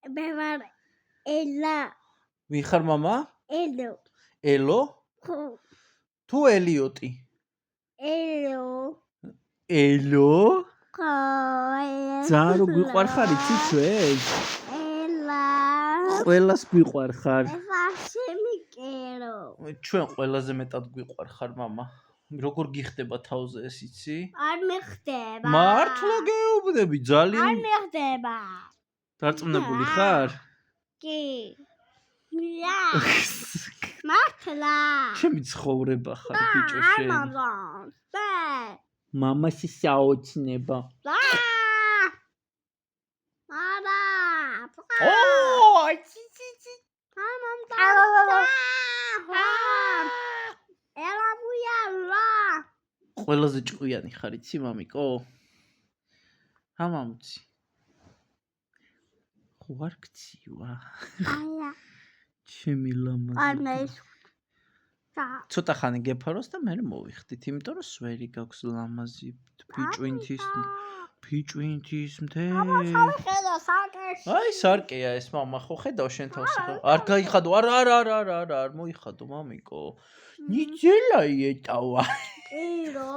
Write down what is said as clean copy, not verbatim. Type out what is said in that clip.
მე ვარ ელა. ვინ ხარ მამა? ელო. ელო? ხო. თუ ელიოტი? ელო. ელო? ხო. ძალიან რო გვიყვარხარ იცი ჩვენ? ელა. ყველას გვიყვარხარ. ეფასემიკერო. ჩვენ ყველაზე მეტად გვიყვარხარ მამა. როგორ გიხდება თავზე ეს იცი? არ მეხდება. მართლა გეუბნები ძალიან. არ მეხდება. დარწმუნებული ხარ? კი. მია. მართლა. ჩემი ცხოვრება ხარ ბიჭო შენ. ამაზონ. მამასი საოცნება. არა. ცი. ელა ბუიალა. ყველაზე ჭკვიანი ხარ იცი მამიკო? ამამცი. ხო არ გცივა. აია. ჩემი ლამაზი. ანეს. ცოტა ხანი გეფაროს და მე მოვიხდით, იმიტომ რომ სვერი გაქვს ლამაზი ფიჭვინთის მდე. ხედა საკეში. აი სარკეა ეს მამა, ხო ხედავ შენ თავს. არ გაიხადო, არ მოიხადო მამიკო. ნიძელაი ეტავა. ირო.